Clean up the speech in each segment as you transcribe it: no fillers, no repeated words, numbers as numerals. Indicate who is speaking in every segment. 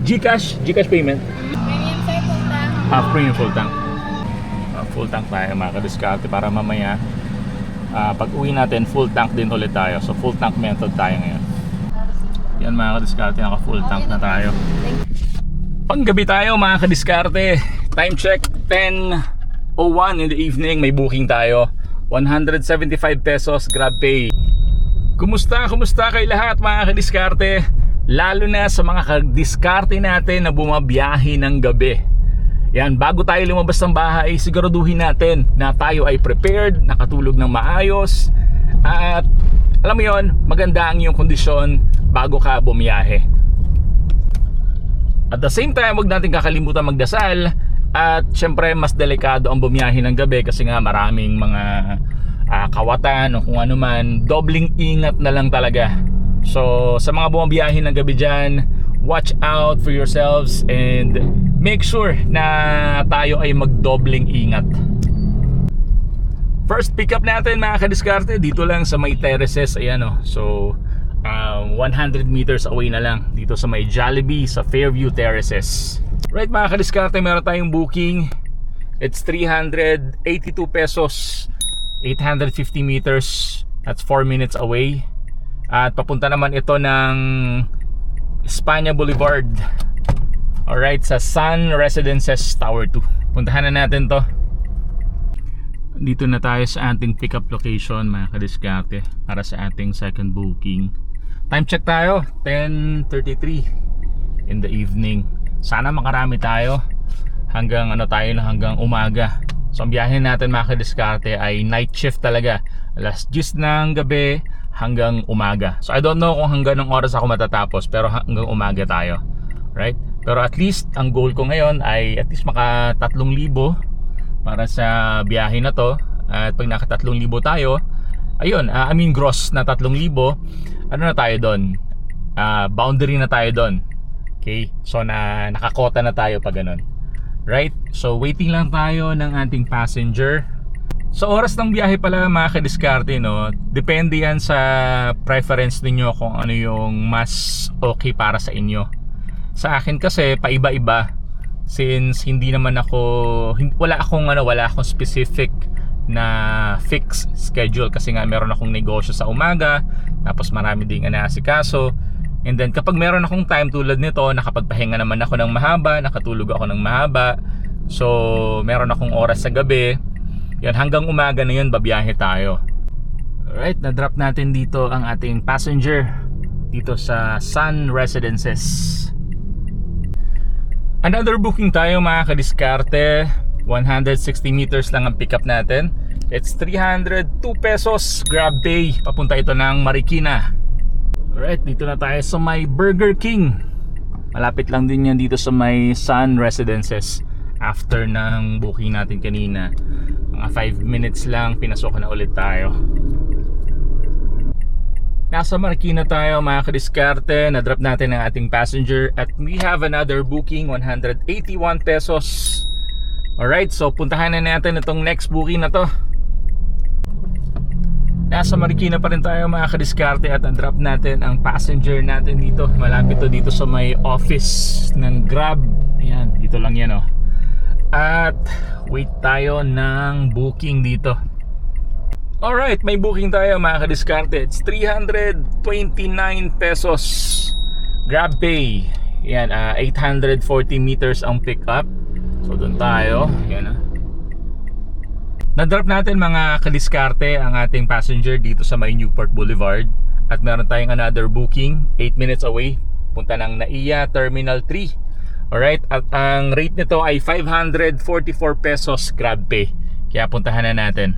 Speaker 1: GCash? GCash payment?
Speaker 2: Premium sir, full tank.
Speaker 1: Premium full tank. Full tank tayo mga kadiskarte para mamaya pag uwi natin full tank din ulit tayo. So full tank method tayo ngayon. Yan mga kadiskarte, naka full tank na tayo. Panggabi tayo mga kadiskarte. Time check 10:01 in the evening. May booking tayo. 175 pesos GrabPay. Kumusta kayo lahat mga kadiskarte? Lalo na sa mga kadiskarte natin na bumabiyahe ng gabi. Yan, bago tayo lumabas ng bahay, siguraduhin natin na tayo ay prepared, nakatulog ng maayos, at alam mo yon, maganda ang iyong kondisyon bago ka bumiyahe. At the same time, huwag natin kakalimutan magdasal. At syempre mas delikado ang bumiyahe ng gabi kasi nga maraming mga kawatan o kung ano man. Dobling ingat na lang talaga. So sa mga bumabiyahe ng gabi dyan, watch out for yourselves and make sure na tayo ay magdobling ingat. First pick up natin mga kadiskarte dito lang sa may terraces. Ayan o. So 100 meters away na lang dito sa may Jollibee sa Fairview Terraces. Right mga kadiskarte, meron tayong booking. It's 382 pesos, 850 meters. That's 4 minutes away. At papunta naman ito ng Espana Boulevard. Alright, sa Sun Residences Tower 2. Puntahan na natin to. Dito na tayo sa ating pick up location mga kadiskarte para sa ating second booking. Time check tayo, 10:33 in the evening. Sana makarami tayo hanggang hanggang umaga. So ang biyahe natin mga kadiskarte ay night shift talaga. Alas 10 ng gabi hanggang umaga. So I don't know kung hanggang ng oras ako matatapos, pero hanggang umaga tayo. Right? Pero at least ang goal ko ngayon ay at least maka 3,000 para sa biyahe na to. At pag naka 3,000 tayo, ayun, gross na 3,000, ano na tayo doon? Boundary na tayo doon. Okay, so nakakota na tayo pag ganun. Right? So waiting lang tayo ng ating passenger. So oras ng biyahe pala mga kadiskarte, no? Depende yan sa preference ninyo kung ano yung mas okay para sa inyo. Sa akin kasi paiba-iba. Since hindi naman wala akong specific na fixed schedule kasi nga meron akong negosyo sa umaga, tapos marami ding inaasikaso. And then kapag meron akong time tulad nito, nakapagpahinga naman ako ng mahaba, nakatulog ako ng mahaba. So meron akong oras sa gabi. Yan, hanggang umaga na yun babiyahe tayo. Alright, na-drop natin dito ang ating passenger dito sa Sun Residences. Another booking tayo mga kadiskarte. 160 meters lang ang pick up natin. It's 302 pesos GrabPay. Papunta ito ng Marikina. Alright, dito na tayo sa may Burger King. Malapit lang din yan dito sa may Sun Residences. After ng booking natin kanina, mga 5 minutes lang, pinasok na ulit tayo. Nasa Marikina tayo mga kadiskarte. Na-drop natin ang ating passenger. At we have another booking, 181 pesos. Alright, so puntahan na natin itong next booking na to. Nasa Marikina pa rin tayo mga kadiskarte at na-drop natin ang passenger natin dito. Malapit to dito sa may office ng Grab. Ayan, dito lang yan oh. At wait tayo ng booking dito. Alright, may booking tayo mga kadiskarte. It's 329 pesos GrabPay. Ayan, 840 meters ang pick up. So doon tayo. Ayan ah. Na-drop natin mga kadiskarte ang ating passenger dito sa may Newport Boulevard. At meron tayong another booking 8 minutes away. Punta ng NAIA Terminal 3. Alright, at ang rate nito ay 544 pesos GrabPay. Kaya puntahan na natin.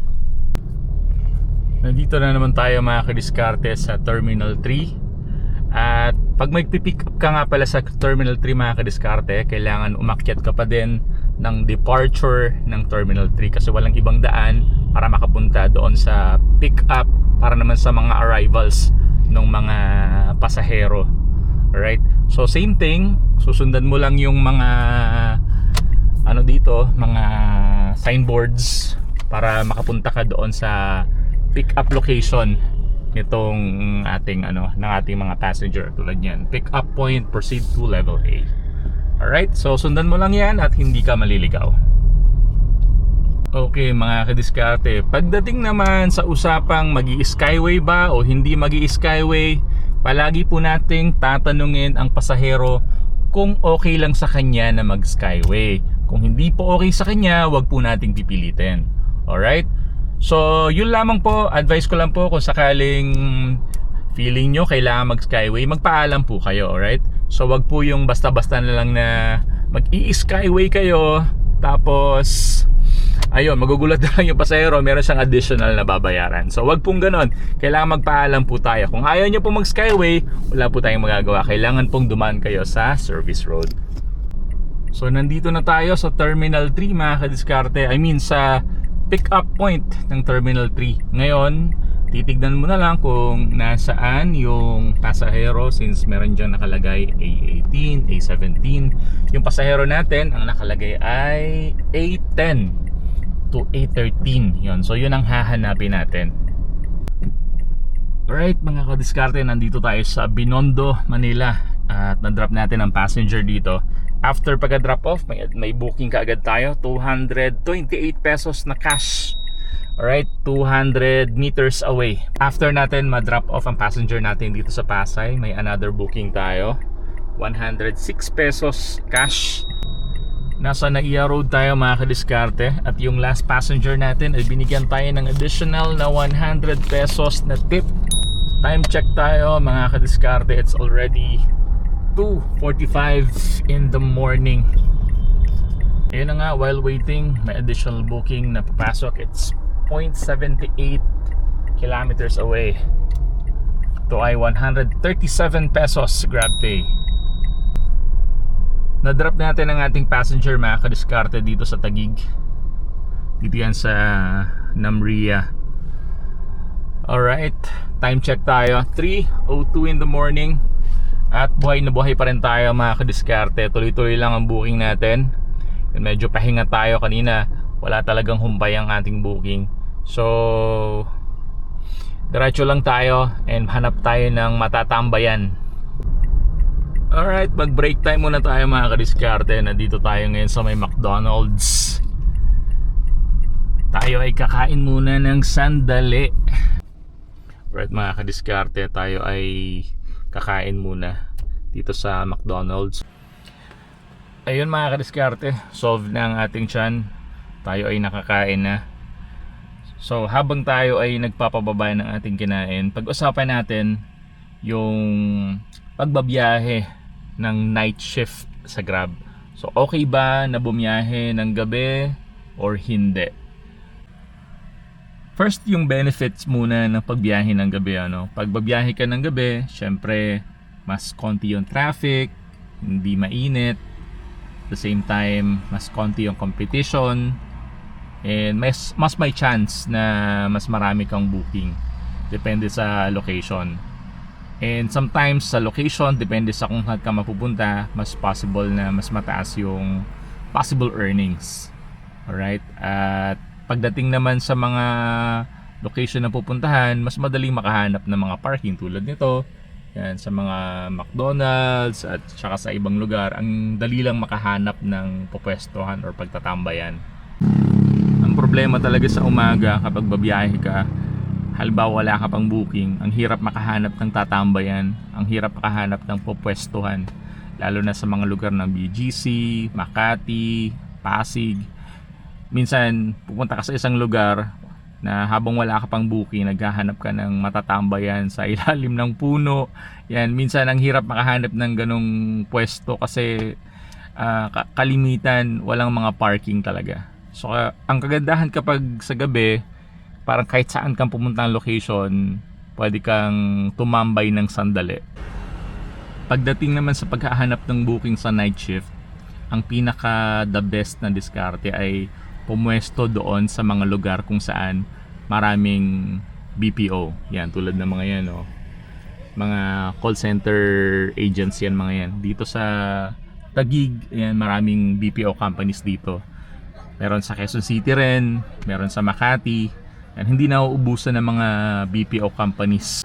Speaker 1: Nandito na naman tayo mga kadiskarte sa Terminal 3. At pag magpipick up ka nga pala sa Terminal 3 mga kadiskarte, kailangan umakyat ka pa din ng departure ng Terminal 3 kasi walang ibang daan para makapunta doon sa pick up para naman sa mga arrivals ng mga pasahero. Alright, so same thing, susundan mo lang yung mga mga signboards para makapunta ka doon sa pick up location nitong ating ng ating mga passenger. Tulad niyan, pick up point, proceed to level A. Alright, so sundan mo lang yan at hindi ka maliligaw. Okay mga kadiskarte, pagdating naman sa usapang magi-skyway ba o hindi magi-skyway, palagi po nating tatanungin ang pasahero kung okay lang sa kanya na mag-skyway. Kung hindi po okay sa kanya, wag po nating pipilitin. Alright? So yun lamang po, advice ko lang po kung sakaling feeling nyo kailangan mag-skyway, magpaalam po kayo. Alright? So wag po yung basta-basta na lang na mag-i-skyway kayo tapos ayun, magugulat na lang yung pasahero, meron siyang additional na babayaran. So wag pong ganon, kailangan magpaalam po tayo. Kung ayaw nyo pong mag-skyway, wala po tayong magagawa. Kailangan pong dumaan kayo sa service road. So nandito na tayo sa Terminal 3 mga kadiskarte, I mean sa pick up point ng Terminal 3. Ngayon, titignan mo na lang kung nasaan yung pasahero since meron dyan nakalagay A18, A17. Yung pasahero natin, ang nakalagay ay A10 to A13. Yun. So yun ang hahanapin natin. Alright mga kadiskarte, nandito tayo sa Binondo, Manila. At na-drop natin ang passenger dito. After pagka-drop off, may booking kaagad tayo. 228 pesos na cash. Alright, 200 meters away. After natin ma-drop off ang passenger natin dito sa Pasay, may another booking tayo. 106 pesos cash. Nasa Naiya Road tayo mga kadiskarte. At yung last passenger natin ay binigyan tayo ng additional na 100 pesos na tip. Time check tayo mga kadiskarte. It's already 2:45 in the morning. Ayun na nga, while waiting, may additional booking na papasok. It's 0.78 kilometers away. Ito ay 137 pesos GrabPay. Na-drop natin ang ating passenger mga kadiskarte dito sa Taguig. Dito yan sa Namria. Alright, time check tayo, 3:02 in the morning. At buhay na buhay pa rin tayo mga kadiskarte. Tuloy-tuloy lang ang booking natin. Medyo pahinga tayo kanina, wala talagang humpay ang ating booking. So diretso lang tayo and hanap tayo ng matatambayan. Alright, mag break time muna tayo mga kadiskarte. Nandito tayo ngayon sa may McDonald's. Tayo ay kakain muna ng sandali. Alright mga kadiskarte, tayo ay kakain muna dito sa McDonald's. Ayun mga kadiskarte, solve na ang ating tiyan. Tayo ay nakakain na. So habang tayo ay nagpapababa ng ating kinain, pag-usapan natin yung pagbabiyahe ng night shift sa Grab. So okay ba na bumiyahe ng gabi or hindi? First, yung benefits muna ng pagbiyahe ng gabi. Pag babiyahe ka ng gabi, syempre mas konti yung traffic, hindi mainit. At the same time, mas konti yung competition, and mas may chance na mas marami kang booking. Depende sa location. And sometimes sa location, depende sa kung saan ka mapupunta, mas possible na mas mataas yung possible earnings. Alright? At pagdating naman sa mga location na pupuntahan, mas madaling makahanap ng mga parking tulad nito. Yan, sa mga McDonald's at saka sa ibang lugar, ang dali lang makahanap ng pupwestuhan or pagtatambayan. Ang problema talaga sa umaga kapag babiyahe ka, halimbawa wala ka pang booking, ang hirap makahanap ng tatambayan, ang hirap makahanap ng pupwestuhan, lalo na sa mga lugar ng BGC, Makati, Pasig. Minsan pupunta ka sa isang lugar na habang wala ka pang booking, naghahanap ka ng matatambayan sa ilalim ng puno. Yan, minsan ang hirap makahanap ng ganong pwesto kasi kalimitan walang mga parking talaga. So ang kagandahan kapag sa gabi, parang kahit saan kang pumunta ng location, pwede kang tumambay ng sandali. Pagdating naman sa paghahanap ng booking sa night shift, ang pinaka the best na diskarte ay pumwesto doon sa mga lugar kung saan maraming BPO. Yan, tulad ng mga yan, mga call center agents yan, mga yan. Dito sa Taguig, yan, maraming BPO companies dito. Meron sa Quezon City rin, meron sa Makati. Yan, hindi na uubusan ng mga BPO companies.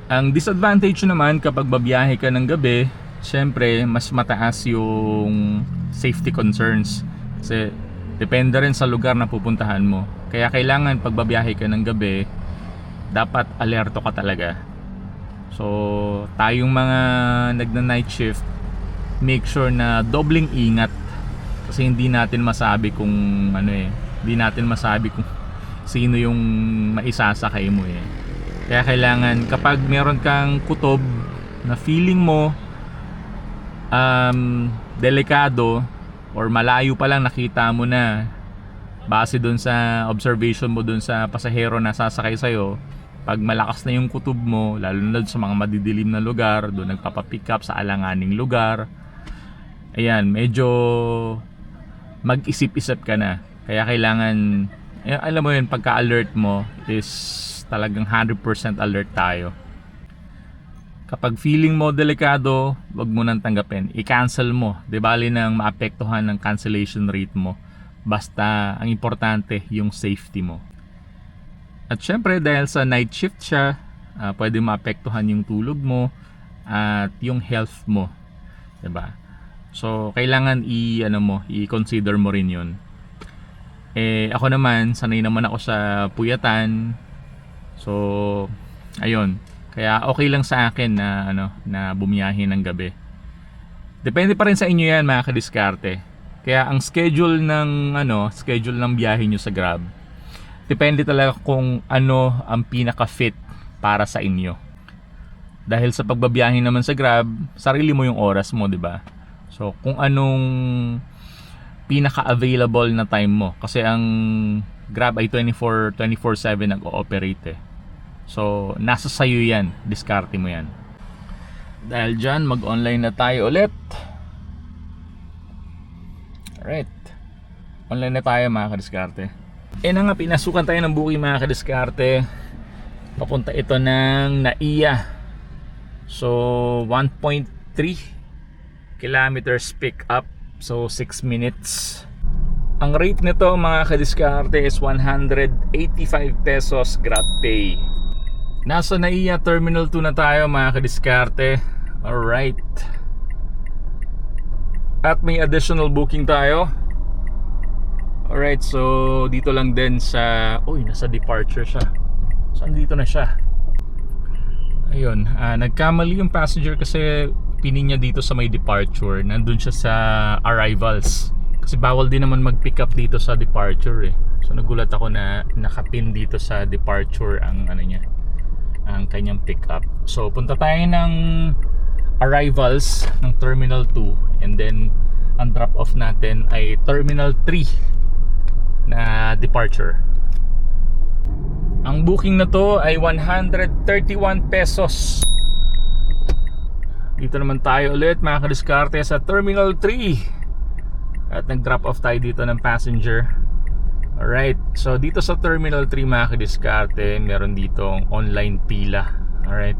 Speaker 1: Ang disadvantage naman kapag babiyahe ka ng gabi, syempre mas mataas yung safety concerns kasi depende rin sa lugar na pupuntahan mo. Kaya kailangan pagbabiyahe ka ng gabi, dapat alerto ka talaga. So tayong mga nagna-night shift, make sure na dobling ingat kasi hindi natin masabi kung hindi natin masabi kung sino yung maisasakay mo eh. Kaya kailangan kapag meron kang kutob na feeling mo delikado or malayo pa lang nakita mo na base dun sa observation mo dun sa pasahero na sasakay sa'yo, pag malakas na yung kutob mo, lalo na sa mga madidilim na lugar, doon nagpapapick up sa alanganing lugar, ayan, medyo mag-isip-isip ka na. Kaya kailangan, alam mo yun, pagka-alert mo is talagang 100% alert tayo. Kapag feeling mo delikado, wag mo nang tanggapin, i-cancel mo. Di bali nang maapektuhan ng cancellation rate mo. Basta ang importante yung safety mo. At syempre dahil sa night shift siya, pwede maapektuhan yung tulog mo at yung health mo, 'di ba? So kailangan i-consider mo rin 'yun. Ako naman, sanay naman ako sa puyatan. So ayun, kaya okay lang sa akin na bumiyahe ng gabi. Depende pa rin sa inyo 'yan, mga kadiskarte. Kaya ang schedule ng biyahe nyo sa Grab, depende talaga kung ano ang pinaka-fit para sa inyo. Dahil sa pagbabiyahe naman sa Grab, sarili mo yung oras mo, di ba? So, kung anong pinaka-available na time mo. Kasi ang Grab ay 24/7 nag-ooperate eh. So, nasa sayo yan. Diskarte mo yan. Dahil dyan, mag-online na tayo ulit. Alright. Online na tayo, mga kadiskarte. Nga, pinasukan tayo ng booking, mga kadiskarte. Papunta ito ng Naiya. So 1.3 kilometers pick up. So 6 minutes. Ang rate nito, mga kadiskarte, is 185 pesos Grab Pay. Nasa Naiya Terminal 2 na tayo, mga kadiskarte. Alright. At may additional booking tayo. Alright, so dito lang din sa... nasa departure siya. Saan dito na siya? Ayun, nagkamali yung passenger kasi pinin niya dito sa may departure. Nandun siya sa arrivals. Kasi bawal din naman mag-pick up dito sa departure eh. So nagulat ako na nakapin dito sa departure ang ang kanyang pick up. So punta tayo ng arrivals ng Terminal 2 and then ang drop off natin ay Terminal 3 na departure. Ang booking na to ay 131 pesos. Dito naman tayo ulit, mga kadiskarte, sa Terminal 3 at nag-drop off tayo dito ng passenger. Alright, so dito sa Terminal 3, mga kadiskarte, meron ditong online pila. Alright,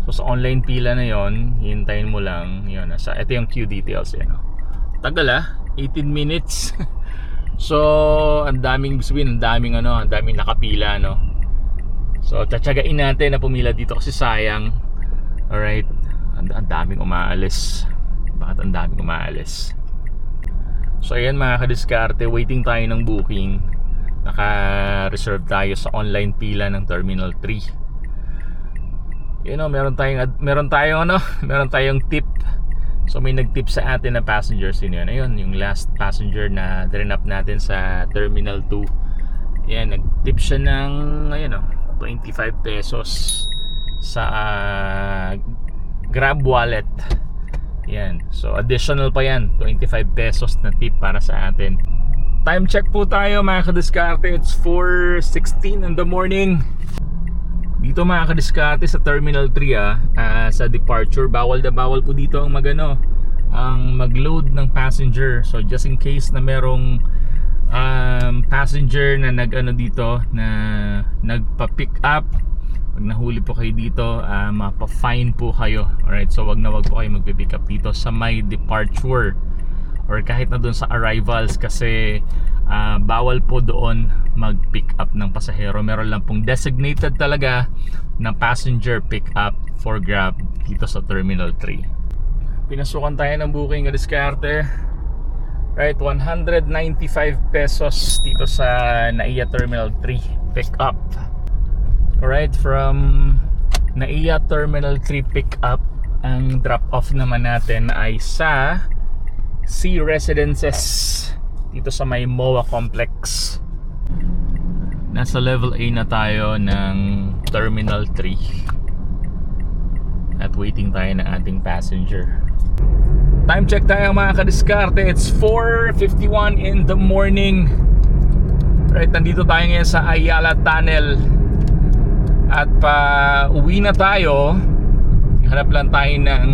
Speaker 1: so sa online pila na yon, hintayin mo lang yun. Ito yung queue details yan. Tagal 18 minutes. So ang daming nakapila, no. So tsatsagain natin na pumila dito kasi sayang. Alright, ang daming umaalis. Bakit ang daming umaalis? So ayan, mga kadiskarte, waiting tayo ng booking. Naka-reserve tayo sa online pila ng Terminal 3. Meron tayong tip. So may nag-tip sa atin na passengers yun. Ayun, yung last passenger na drinap natin sa Terminal 2. Ayan, nag-tip siya ng 25 pesos sa Grab wallet. Ayan, so additional pa yan, 25 pesos na tip para sa atin. Time check po tayo, mga kadiskarte. It's 4:16 in the morning. Dito, mga kadiskarte, sa Terminal 3 sa departure, bawal po dito ang mag-load ng passenger. So just in case na merong passenger na dito na nagpa-pick up, pag nahuli po kayo dito, mapa-fine po kayo. Alright, so wag po kayo magpi-pick up dito sa my departure or kahit na doon sa arrivals kasi bawal po doon mag-pick up ng pasahero. Meron lang pong designated talaga na passenger pick up for Grab dito sa Terminal 3. Pinasukan tayo ng booking kadiskarte. Right, 195 pesos dito sa NAIA Terminal 3 pick up. Alright, from NAIA Terminal 3 pick up, ang drop off naman natin ay sa Sea Residences dito sa may MOA Complex. Nasa level A na tayo ng Terminal 3 at waiting tayo ng ating passenger. Time check tayo mga kadiskarte. It's 4:51 in the morning. Right, nandito tayo ngayon sa Ayala Tunnel. At pa uwi na tayo. Hanap lang tayo ng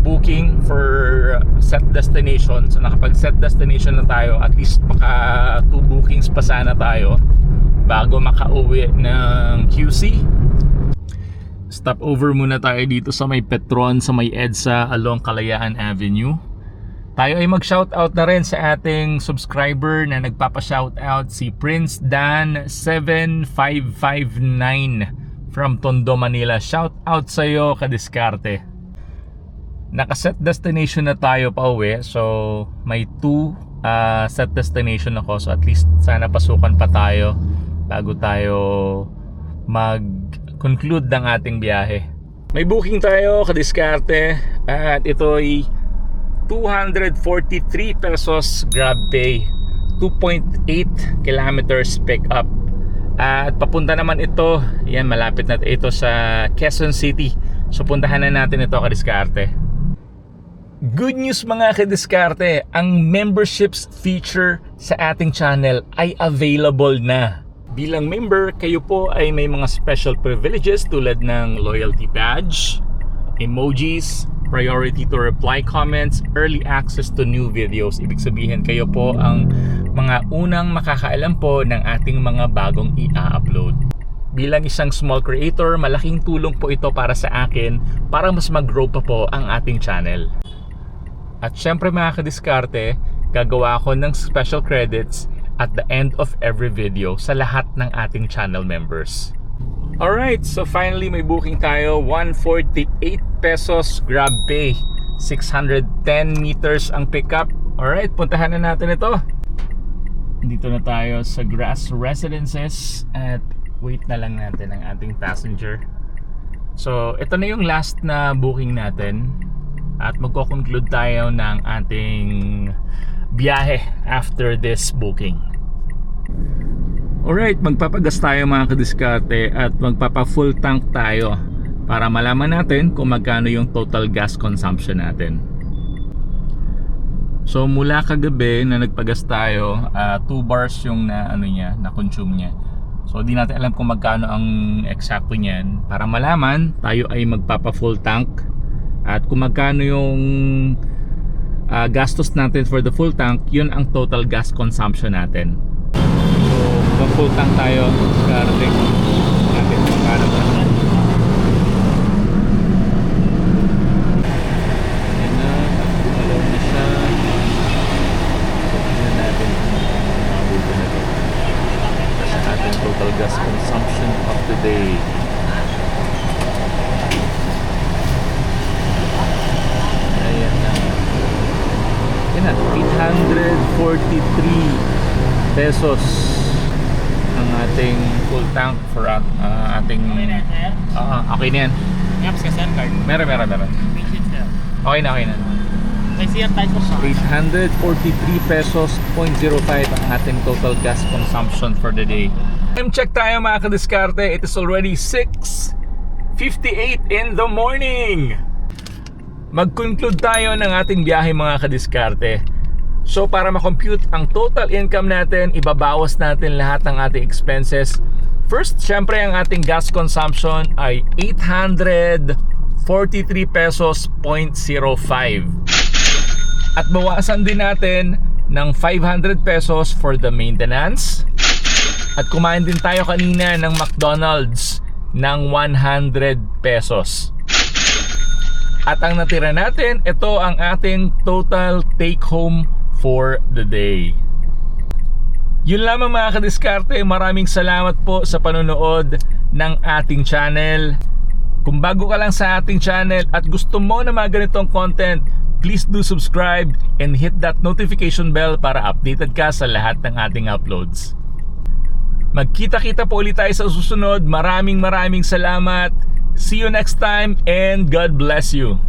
Speaker 1: booking for set destination. So nakapag set destination na tayo. At least maka 2 bookings pa sana tayo bago makauwi ng QC. Stop over muna tayo dito sa may Petron, sa may EDSA along Kalayaan Avenue. Tayo ay mag-shoutout na rin sa ating subscriber na nagpapa-shoutout, si Prince Dan 7559 from Tondo, Manila. Shoutout sa iyo kadiskarte. Naka-set destination na tayo pa uwi, so may 2 set destination ako, so at least sana pasukan pa tayo bago tayo mag-conclude ng ating biyahe. May booking tayo kadiskarte at ito ay 243 pesos Grab Pay, 2.8 kilometers pick up. At papunta naman ito, yan malapit na ito sa Quezon City. So puntahan na natin ito kadiskarte. Good news mga kadiskarte, ang memberships feature sa ating channel ay available na. Bilang member, kayo po ay may mga special privileges tulad ng loyalty badge, emojis, priority to reply comments, early access to new videos. Ibig sabihin kayo po ang mga unang makakaalam po ng ating mga bagong i-upload. Bilang isang small creator, malaking tulong po ito para sa akin para mas mag-grow pa po ang ating channel. At syempre mga kadiskarte, gagawa ako ng special credits at the end of every video sa lahat ng ating channel members. Alright, so finally may booking tayo. 148 pesos Grab Pay, 610 meters ang pickup. Alright, puntahan na natin ito. Dito na tayo sa Grass Residences at wait na lang natin ang ating passenger. So ito na yung last na booking natin at magko-conclude tayo ng ating biyahe after this booking. Alright, magpapagas tayo mga kadiskarte at magpapa full tank tayo para malaman natin kung magkano yung total gas consumption natin. So mula kagabi na nagpagas tayo, 2 bars yung na consume niya. So di natin alam kung magkano ang eksakto niyan. Para malaman, tayo ay magpapa full tank at kung magkano yung gastos natin for the full tank, yun ang total gas consumption natin. So full tank tayo, karting natin magkano ba. Yan na, gumalaw na siya. So tingnan natin mabuti na ito sa ating total gas consumption of the day. Ayan na. Yan na, 843 pesos ang ating full tank for ating okay na yan.
Speaker 2: Yaps ka sir card.
Speaker 1: Meron. Okay na.
Speaker 2: May siya tayo sa
Speaker 1: 843 pesos 0.05 ang ating total gas consumption for the day. Time check tayo mga kadiskarte. It is already 6:58 in the morning. Mag-conclude tayo ng ating biyahe mga kadiskarte. So para ma-compute ang total income natin, ibabawas natin lahat ng ating expenses. First, syempre ang ating gas consumption ay 843 pesos 0.05. At bawasan din natin ng 500 pesos for the maintenance. At kumain din tayo kanina ng McDonald's ng 100 pesos. At ang natira natin, ito ang ating total take home for the day. Yun lamang mga kadiskarte. Maraming salamat po sa panonood ng ating channel. Kung bago ka lang sa ating channel at gusto mo na mga ganitong content, please do subscribe and hit that notification bell para updated ka sa lahat ng ating uploads. Magkita-kita po ulit tayo sa susunod. Maraming salamat. See you next time and God bless you.